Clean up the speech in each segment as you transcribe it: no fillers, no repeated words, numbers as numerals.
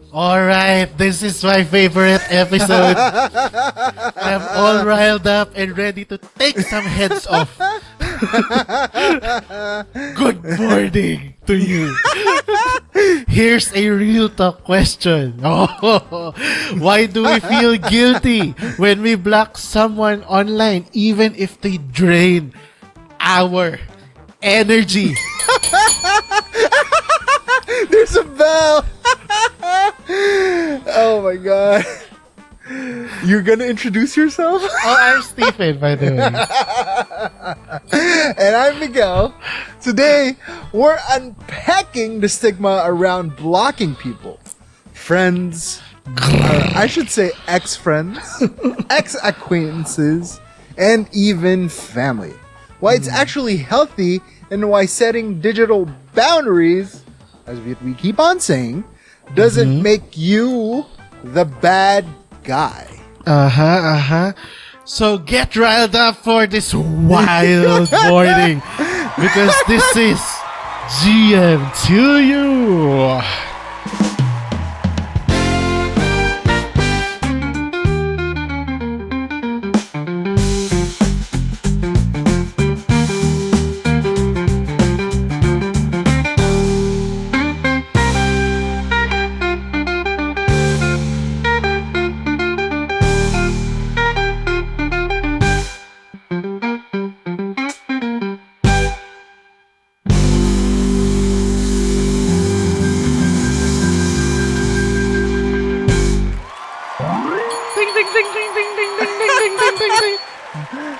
Alright, this is my favorite episode. I'm all riled up and ready to take some heads off. Good morning to you. Here's a real talk question. Why do we feel guilty when we block someone online even if they drain our energy? There's a bell. Oh my god. You're gonna introduce yourself? Oh, I'm Stephen, by the way. And I'm Miguel. Today, we're unpacking the stigma around blocking people. Friends, or I should say ex-friends, ex-acquaintances, and even family. Why it's actually healthy and why setting digital boundaries, as we keep on saying, doesn't make you the bad guy. So get riled up for this wild morning because this is GM2U.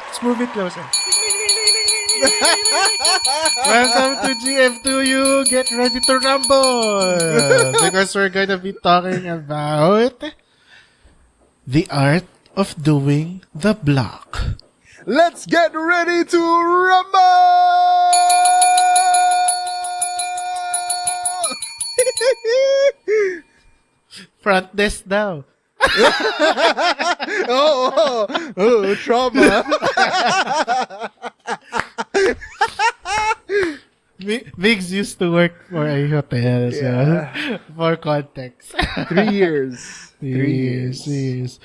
Let's move it closer. Welcome to GM2U. Get ready to rumble because we're gonna be talking about the art of doing the block. Let's get ready to rumble! Front desk now. Oh, trauma. Migs used to work for a hotel, so for context. 3 years. 3 years.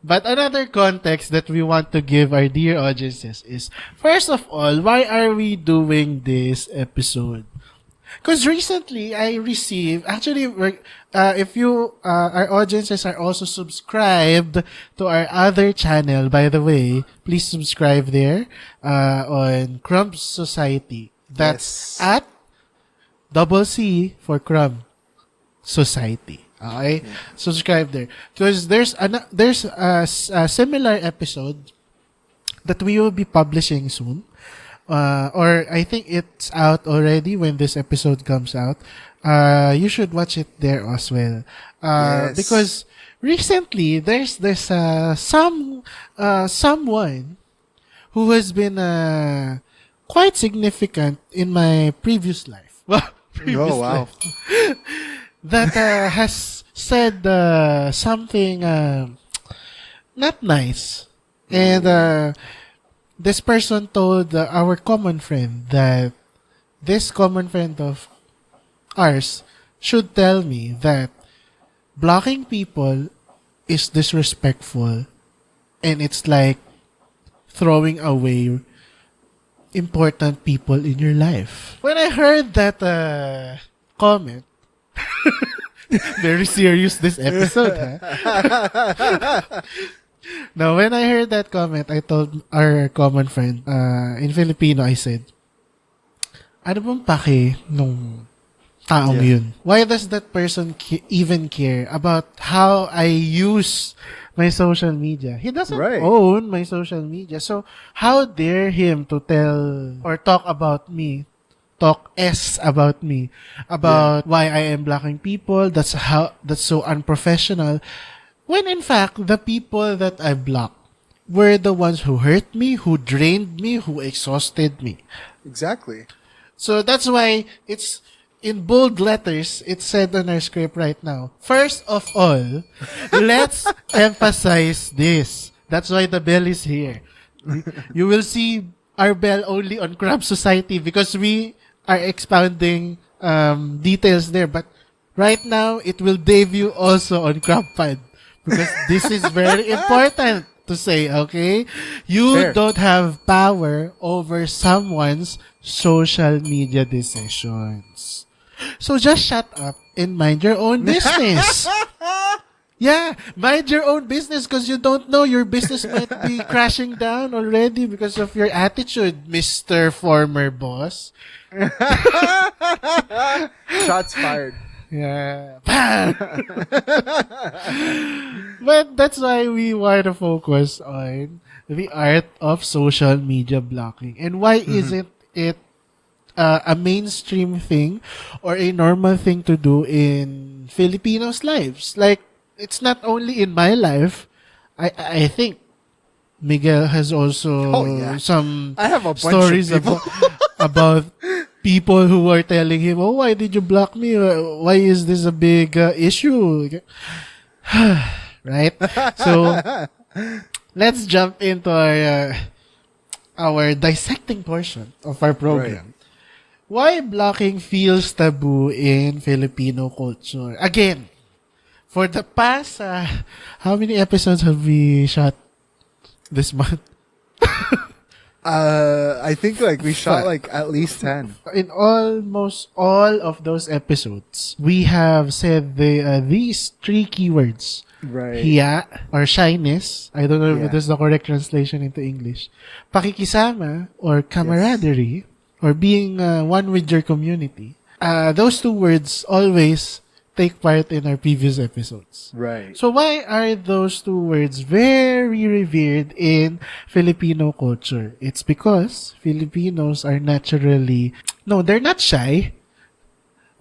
But another context that we want to give our dear audiences is, first of all, why are we doing this episode? Because recently I received, actually, if you, our audiences are also subscribed to our other channel, by the way, please subscribe there, on Crumb Society. That's at C for Crumb Society. Okay? Yeah. Subscribe there. Because there's a similar episode that we will be publishing soon. Or I think it's out already when this episode comes out. You should watch it there as well. Because recently there's someone who has been quite significant in my previous life. Life. That has said something not nice. And this person told our common friend that this common friend of ours should tell me that blocking people is disrespectful and it's like throwing away important people in your life. When I heard that comment, very serious this episode, huh? Now, when I heard that comment, I told our common friend, in Filipino, I said, ano bang pake nung taong yun? Why does that person even care about how I use my social media? He doesn't own my social media. So, how dare him to tell or talk about me, talk about me, about why I am blocking people? That's so unprofessional. When in fact, the people that I blocked were the ones who hurt me, who drained me, who exhausted me. Exactly. So that's why it's in bold letters, it's said on our script right now. First of all, let's emphasize this. That's why the bell is here. You will see our bell only on Crumb Society because we are expounding details there. But Right now, it will debut also on CrumbPod because this is very important to say, okay? You Fair. don't have power over someone's social media decisions. So just shut up and mind your own business. Yeah, mind your own business because you don't know your business might be crashing down already because of your attitude, Mr. Former Boss. Shots fired. Yeah. But that's why we want to focus on the art of social media blocking. And why isn't it a mainstream thing or a normal thing to do in Filipinos' lives? Like, it's not only in my life. I think Miguel has also some I have a bunch stories of people. about people who are telling him, "Oh, why did you block me? Why is this a big issue?" Right? So let's jump into our dissecting portion of our program. Why blocking feels taboo in Filipino culture? Again, for the past, how many episodes have we shot this month? I think like we shot like at least 10. In almost all of those episodes, we have said these three keywords. Right. Hiya or shyness. I don't know Yeah. if this is the correct translation into English. Pakikisama or camaraderie or being one with your community. Those two words always take part in our previous episodes. Right. So why are those two words very revered in Filipino culture? It's because Filipinos are naturally... No, they're not shy.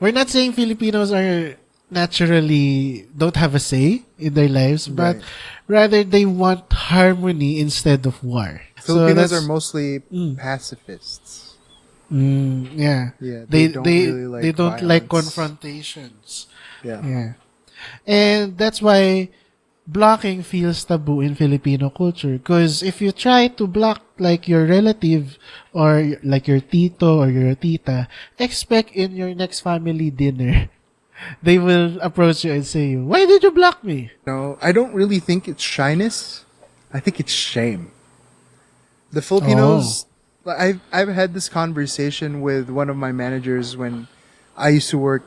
We're not saying Filipinos are naturally don't have a say in their lives, but rather they want harmony instead of war. Filipinos So are mostly pacifists. Yeah. Yeah, They don't they really like they don't like violence. confrontations. Yeah. Yeah. And that's why blocking feels taboo in Filipino culture. Because if you try to block like your relative or like your tito or your tita, expect in your next family dinner, they will approach you and say, "Why did you block me?" No, I don't really think it's shyness. I think it's shame. The Filipinos, I've had this conversation with one of my managers when I used to work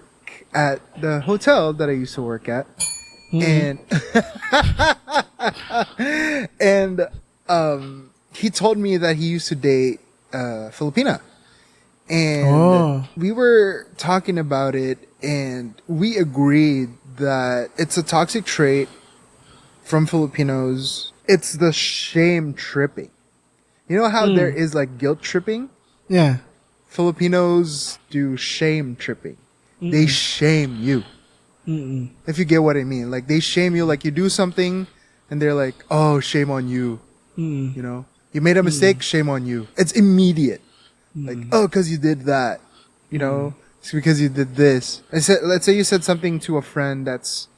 at the hotel that I used to work at. And he told me that he used to date Filipina. And we were talking about it and we agreed that it's a toxic trait from Filipinos. It's the shame tripping. You know how there is like guilt tripping? Yeah. Filipinos do shame tripping. They shame you. If you get what I mean. Like they shame you, like you do something and they're like, "Oh, shame on you." You know? You made a mistake, shame on you. It's immediate. Like, "Oh, because you did that." You know? It's because you did this. Let's say you said something to a friend that's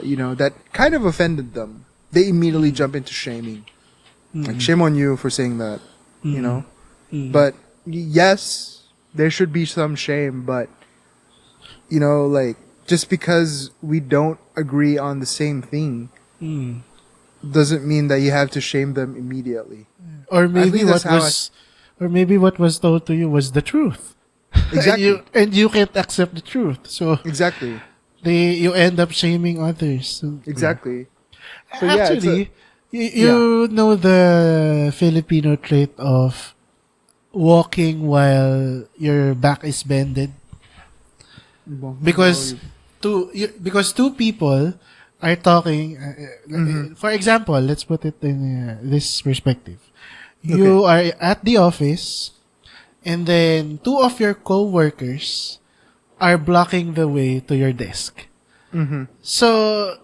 you know, that kind of offended them. They immediately jump into shaming. Like, shame on you for saying that. You know? But yes, there should be some shame, but you know, like, just because we don't agree on the same thing doesn't mean that you have to shame them immediately. Or maybe think that's what was told to you was the truth. Exactly. and you can't accept the truth. So Exactly. you end up shaming others. So, Exactly. yeah. So, yeah, Actually, you know the Filipino trait of walking while your back is bended? Because two people are talking. For example, let's put it in this perspective. You are at the office, and then two of your co-workers are blocking the way to your desk. So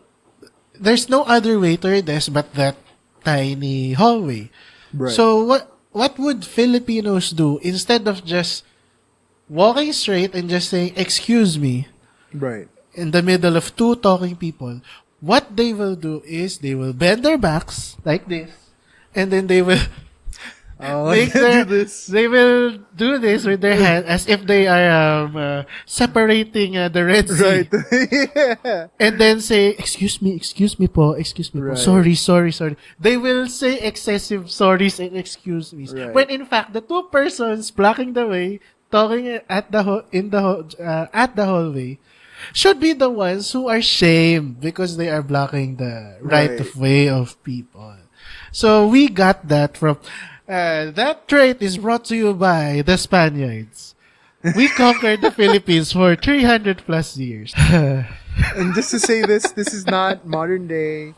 there's no other way to your desk but that tiny hallway. Right. So what would Filipinos do instead of just walking straight and just saying, "Excuse me," Right. in the middle of two talking people? What they will do is they will bend their backs like this, and then they will Oh, I can do this. They will do this with their hand as if they are separating the Red Sea. Right. Yeah. And then say, excuse me po, Right. sorry. They will say excessive sorries and excuse me. Right. When in fact, the two persons blocking the way, talking at the at the hallway, should be the ones who are shamed because they are blocking the right of way of people. So we got that from, that trait is brought to you by the Spaniards. We conquered the Philippines for 300 plus years. And just to say this is not modern day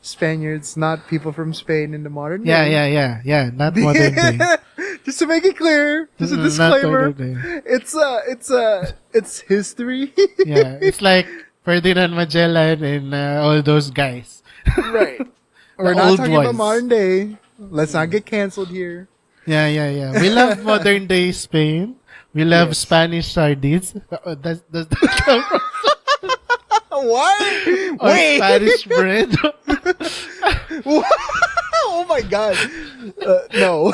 Spaniards, not people from Spain in the modern day. Yeah. Not modern day. Just to make it clear, just a Not disclaimer. modern day. It's history. Yeah, it's like Ferdinand Magellan and all those guys. Right. We're The not old talking about ones. modern day. Let's not get canceled here. Yeah. We love modern day Spain. We love Yes. Spanish sardines. Does that come from? What? Or Spanish bread? Oh my god. No.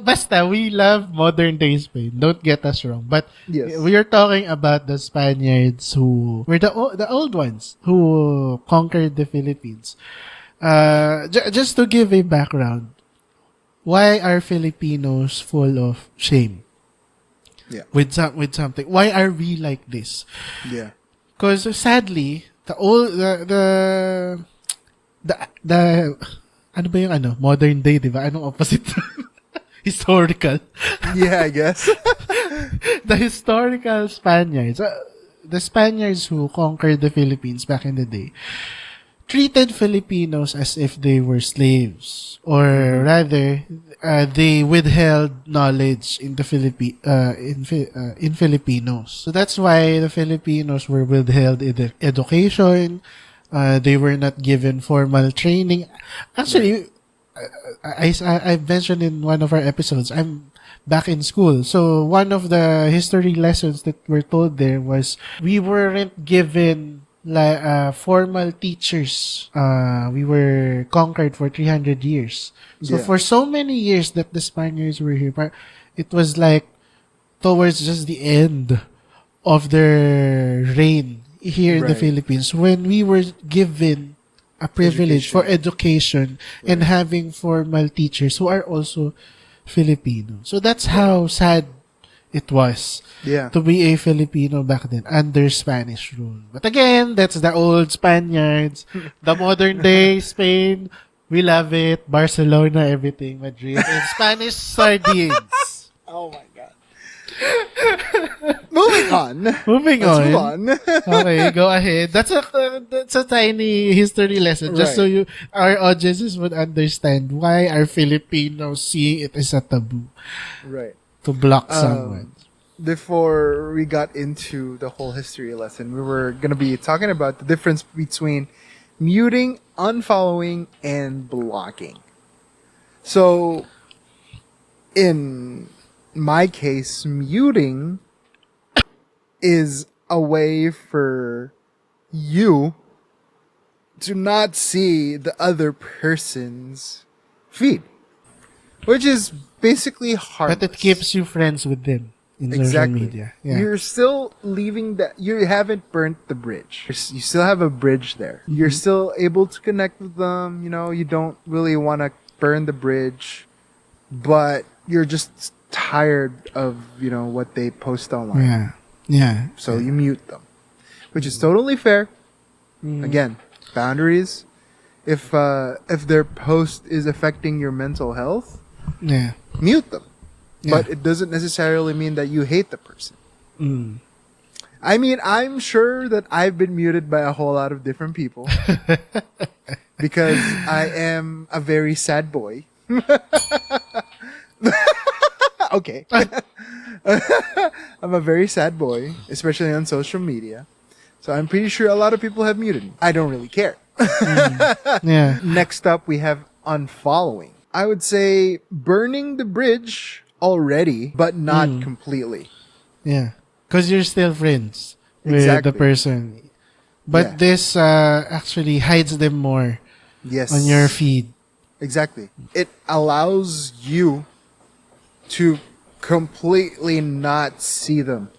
Basta, we love modern day Spain. Don't get us wrong. But Yes. we are talking about the Spaniards who were the old ones who conquered the Philippines. Just to give a background, why are Filipinos full of shame? Yeah. With something. Why are we like this? Yeah. Because sadly, the ano ba yung modern day, di ba? Anong opposite? Historical. Yeah, I guess. The historical Spaniards, the Spaniards who conquered the Philippines back in the day, treated Filipinos as if they were slaves, or rather, they withheld knowledge in the in Filipinos. So that's why the Filipinos were withheld education. They were not given formal training. Actually, I mentioned in one of our episodes, I'm back in school. So one of the history lessons that were told there was we weren't given formal teachers. We were conquered for 300 years. So Yeah. for so many years that the Spaniards were here, it was like towards just the end of their reign here in the Right. Philippines when we were given a privilege for education and having formal teachers who are also Filipino. So that's how sad it was Yeah. to be a Filipino back then under Spanish rule. But again, that's the old Spaniards. The modern day Spain, we love it. Barcelona, everything, Madrid, and Spanish sardines. Oh my god. Moving on. Moving Let's on. move on. Okay, go ahead. That's a tiny history lesson, just so Right. our audiences would understand why are Filipinos seeing it as a taboo Right. to block someone. Before we got into the whole history lesson, we were going to be talking about the difference between muting, unfollowing, and blocking. So, in my case, muting is a way for you to not see the other person's feed, which is basically harmless. But it keeps you friends with them in social media. Yeah. You're still leaving that. You haven't burnt the bridge. You still have a bridge there. You're still able to connect with them. You know, you don't really want to burn the bridge, but you're just tired of, what they post online. Yeah. So you mute them, which is totally fair. Again, boundaries. If their post is affecting your mental health, Yeah. mute them. Yeah. But it doesn't necessarily mean that you hate the person. Mm. I mean, I'm sure that I've been muted by a whole lot of different people because I am a very sad boy. Okay. I'm a very sad boy, especially on social media. So I'm pretty sure a lot of people have muted me. I don't really care. Yeah. Next up, we have unfollowing. I would say burning the bridge already, but not completely. Yeah. Because you're still friends with Exactly. the person. But Yeah. this actually hides them more Yes. on your feed. Exactly. It allows you to completely not see them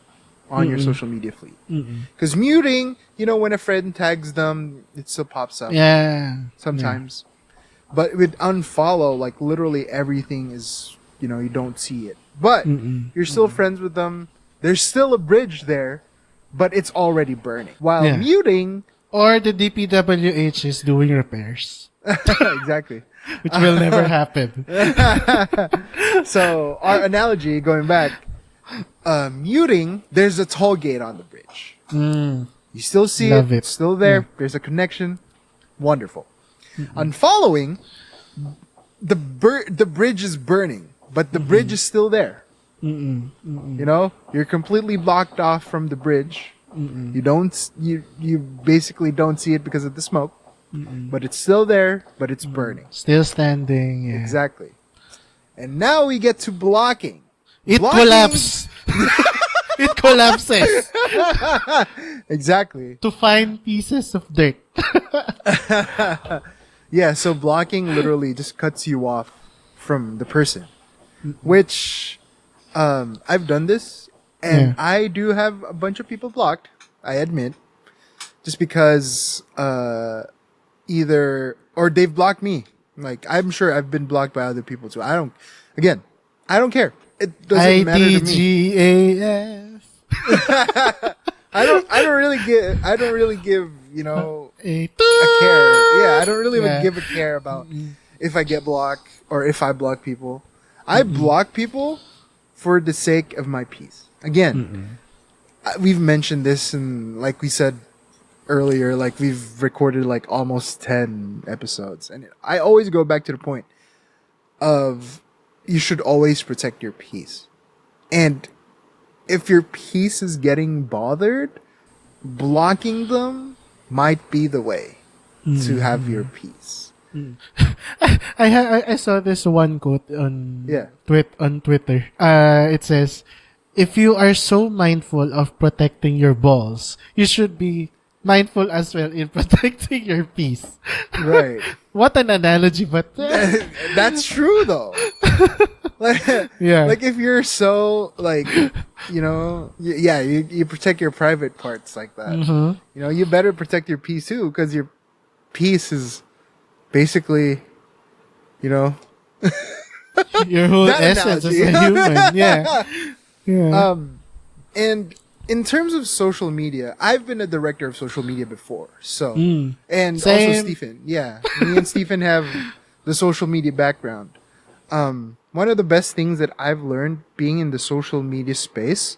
on your social media feed. Because muting, when a friend tags them, it still pops up sometimes. But with unfollow, like literally everything is, you don't see it. But you're still friends with them. There's still a bridge there, but it's already burning. While muting... Or the DPWH is doing repairs. Exactly. Which will never happen. So, our analogy, going back, muting, there's a toll gate on the bridge. You still see it. It's still there. Yeah. There's a connection. Wonderful. Unfollowing, the bridge is burning, but the bridge is still there. You're completely blocked off from the bridge. You basically don't see it because of the smoke, but it's still there, but it's burning. Still standing. Yeah. Exactly. And now we get to blocking. It collapses. It collapses. Exactly. To find pieces of dirt. Yeah, so blocking literally just cuts you off from the person, which I've done this, and I do have a bunch of people blocked, I admit, just because either, or they've blocked me. Like, I'm sure I've been blocked by other people too. I don't care. It doesn't matter to me. ITGAF. I don't really give, a care. Yeah, I don't really give a care about if I get blocked or if I block people. I block people for the sake of my peace. Again, we've mentioned this, and like we said earlier, like we've recorded like almost 10 episodes, and I always go back to the point of you should always protect your peace. And if your peace is getting bothered, blocking them might be the way to have your peace. I saw this one quote on Twitter. It says, if you are so mindful of protecting your balls, you should be mindful as well in protecting your peace. Right. What an analogy, but that's true though. Like if you're so like, you protect your private parts like that. You better protect your peace too, because your peace is basically, your whole essence as a human. Yeah. And in terms of social media, I've been a director of social media before. So, and Same. also Stephen. Yeah. Me and Stephen have the social media background. One of the best things that I've learned being in the social media space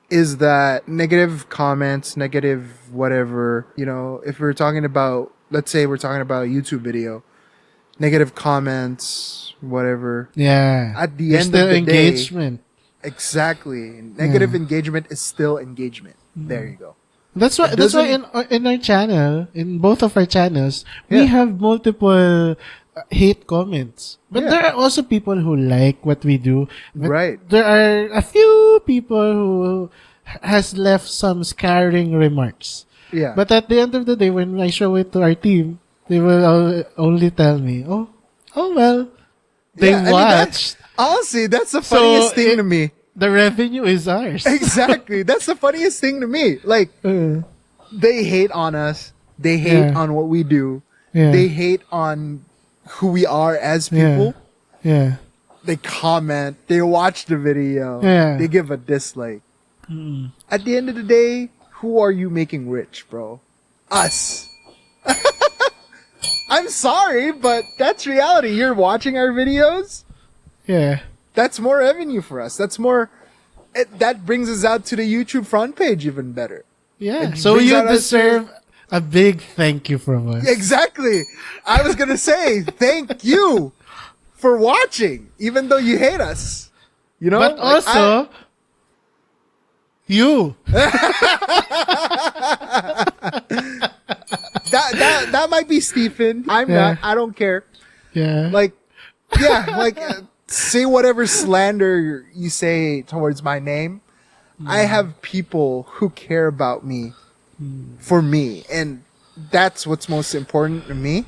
is that negative comments, negative whatever, if we're talking about, let's say we're talking about a YouTube video, negative comments, whatever. Yeah. At the end of the engagement. Day, exactly. Negative engagement is still engagement. There you go. That's why in our channel, in both of our channels, we have multiple hate comments. But there are also people who like what we do. But right. There are a few people who has left some scarring remarks. Yeah. But at the end of the day, when I show it to our team, they will only tell me, oh well, they watched. Honestly, that's the funniest thing to me. The revenue is ours. Exactly. That's the funniest thing to me. Like, they hate on us. They hate on what we do. Yeah. They hate on who we are as people. Yeah. They comment. They watch the video. Yeah. They give a dislike. At the end of the day, who are you making rich, bro? Us. I'm sorry, but that's reality. You're watching our videos. Yeah. That's more revenue for us. That's more. That brings us out to the YouTube front page even better. Yeah. So you deserve a big thank you from us. Exactly. I was gonna say thank you for watching, even though you hate us. But like also you. That might be Stephen. I'm not. I don't care. Yeah. Say whatever slander you say towards my name. I have people who care about me for me, and that's what's most important to me.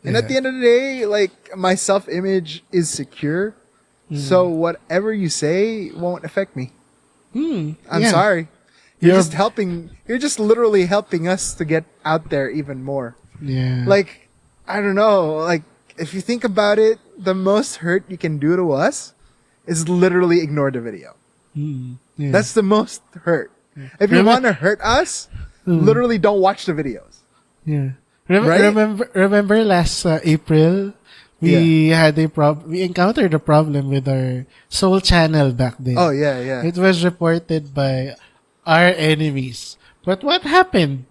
And at the end of the day, like, my self-image is secure. So whatever you say won't affect me. I'm sorry. You're just literally helping us to get out there even more. Yeah. Like, I don't know, like, if you think about it, the most hurt you can do to us is literally ignore the video. Yeah. That's the most hurt. If you want to hurt us, literally don't watch the videos. Yeah. Right? Remember last April, we encountered a problem with our Soul channel back then. Oh, yeah. It was reported by our enemies. But what happened?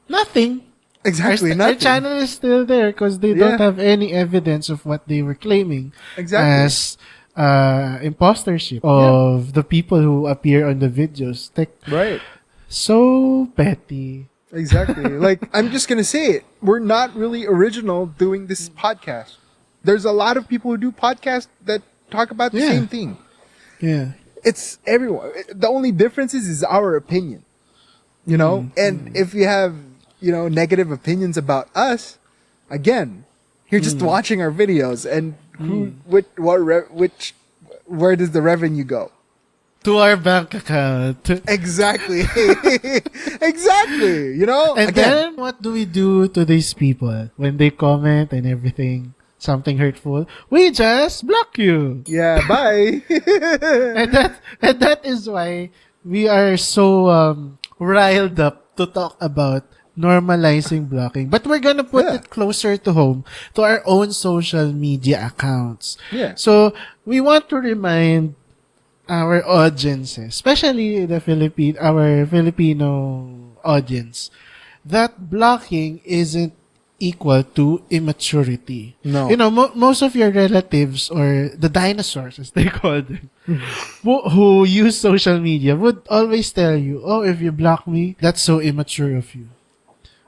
Nothing. Exactly, Our nothing. channel is still there because they don't have any evidence of what they were claiming as impostership of the people who appear on the videos. Like, Right. so petty. Exactly. Like, I'm just going to say it. We're not really original doing this podcast. There's a lot of people who do podcasts that talk about the same thing. Yeah. It's everyone. The only difference is our opinion. You know? And if you have, negative opinions about us, again, you're just watching our videos and where does the revenue go? To our bank account. Exactly. Exactly. And then, what do we do to these people when they comment and everything? Something hurtful? We just block you. Yeah, bye. and that is why we are so riled up to talk about normalizing blocking. But we're gonna put it closer to home, to our own social media accounts. Yeah. So, we want to remind our audiences, especially our Filipino audience, that blocking isn't equal to immaturity. No. Most of your relatives, or the dinosaurs as they call them, who use social media would always tell you, oh, if you block me, that's so immature of you.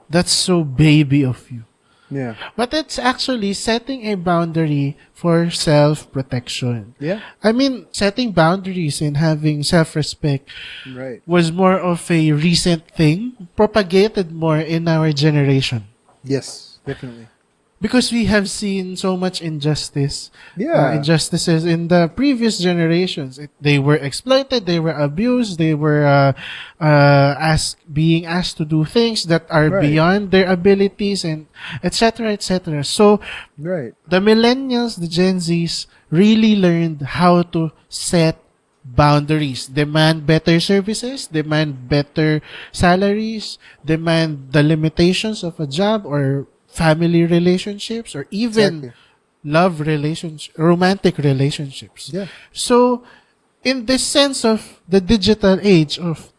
That's so baby of you. Yeah. But it's actually setting a boundary for self-protection. Yeah. I mean, setting boundaries and having self-respect Right. was more of a recent thing, propagated more in our generation. Yes, definitely. Because we have seen so much injustices in the previous generations. They were exploited, they were abused, they were being asked to do things that are beyond their abilities, and etc., etc. So, the millennials, the Gen Zs, really learned how to set boundaries, demand better services, demand better salaries, demand the limitations of a job or family relationships, or even love relationships, romantic relationships. Yeah. So, in this sense of the digital age of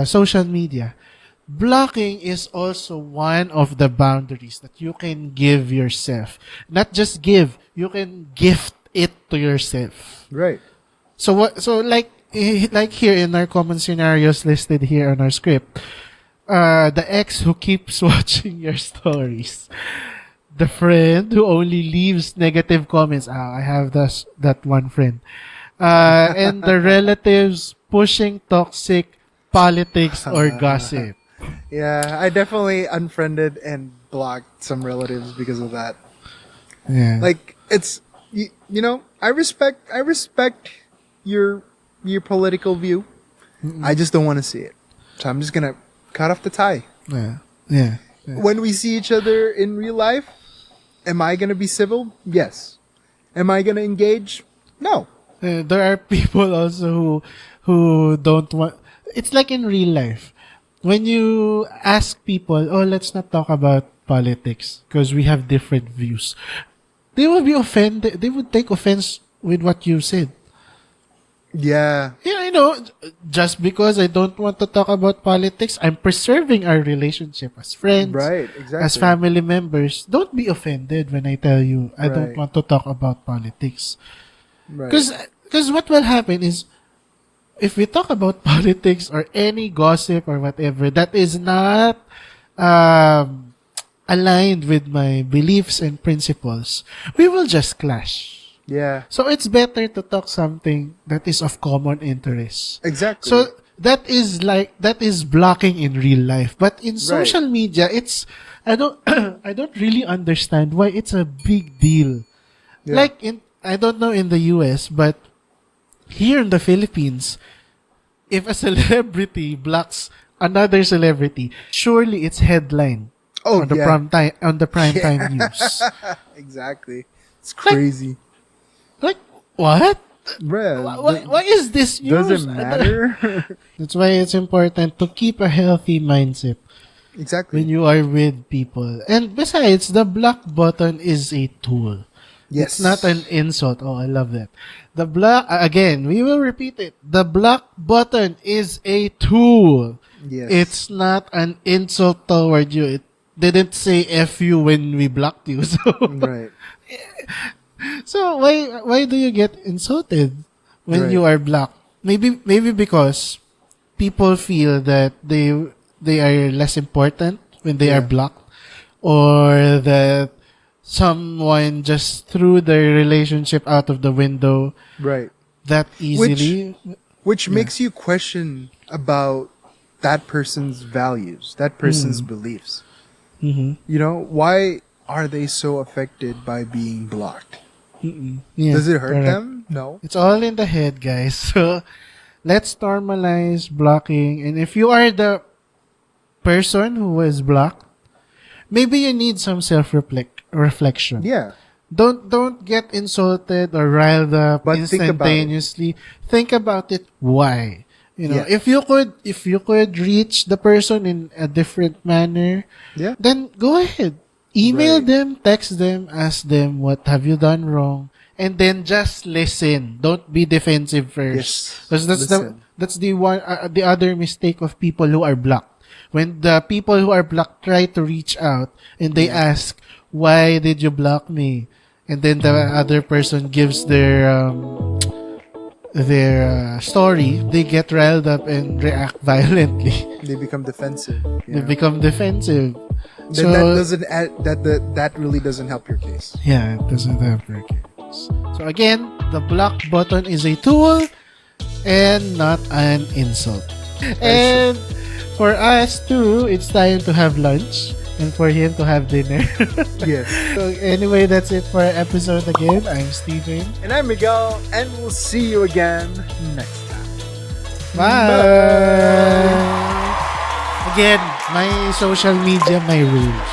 social media, blocking is also one of the boundaries that you can give yourself. Not just give, you can gift it to yourself. Right. So like here in our common scenarios listed here on our script, the ex who keeps watching your stories, the friend who only leaves negative comments. I have that one friend, and the relatives pushing toxic politics or gossip. Yeah, I definitely unfriended and blocked some relatives because of that. Yeah, Like, it's I respect your political view. I just don't want to see it, so I'm just gonna cut off the tie. Yeah. When we see each other in real life, am I gonna be civil? Yes. Am I gonna engage? No. There are people also who don't want. It's like in real life. When you ask people, oh, let's not talk about politics because we have different views, they will be offended. They would take offense with what you said. Yeah. Yeah, just because I don't want to talk about politics, I'm preserving our relationship as friends, Right, exactly. as family members. Don't be offended when I tell you I don't want to talk about politics. Right. Because what will happen is, if we talk about politics or any gossip or whatever that is not aligned with my beliefs and principles, we will just clash. Yeah. So it's better to talk something that is of common interest. Exactly. So that is blocking in real life. But in social media, it's I don't I don't really understand why it's a big deal. Yeah. Like I don't know in the US, but here in the Philippines, if a celebrity blocks another celebrity, surely it's headline on the prime time news. Exactly. It's crazy. Like what? Bruh, Why is this news? doesn't matter. That's why it's important to keep a healthy mindset Exactly. when you are with people. And besides, the block button is a tool. Yes. It's not an insult. Oh, I love that. The block, again, we will repeat it. The block button is a tool. Yes. It's not an insult toward you. It didn't say F you when we blocked you. So, Right. so why do you get insulted when you are blocked? Maybe because people feel that they are less important when they are blocked, or that someone just threw their relationship out of the window Right. that easily. Which makes you question about that person's values, that person's beliefs. Mm-hmm. You know, why are they so affected by being blocked? Yeah, Does it hurt correct. them? No. It's all in the head, guys. So let's normalize blocking. And if you are the person who was blocked, maybe you need some reflection. Yeah. Don't get insulted or riled up But think about it. instantaneously. Think about it. Why? You know, Yeah. if you could reach the person in a different manner, Yeah. then go ahead. Email Right. them, text them, ask them what have you done wrong, and then just listen. Don't be defensive first, Yes. because Listen. that's the other mistake of people who are blocked. When the people who are blocked try to reach out and they ask, "Why did you block me?" and then the other person gives their story, they get riled up and react violently. They become defensive. They Yeah. become defensive. Then that doesn't add, that really doesn't help your case. Yeah, it doesn't have your case. So again, the block button is a tool and not an insult. And for us too, it's time to have lunch, and for him to have dinner. Yes. So anyway, that's it for our episode again. I'm Steven. And I'm Miguel, and we'll see you again next time. Bye. Again, my social media, my rules.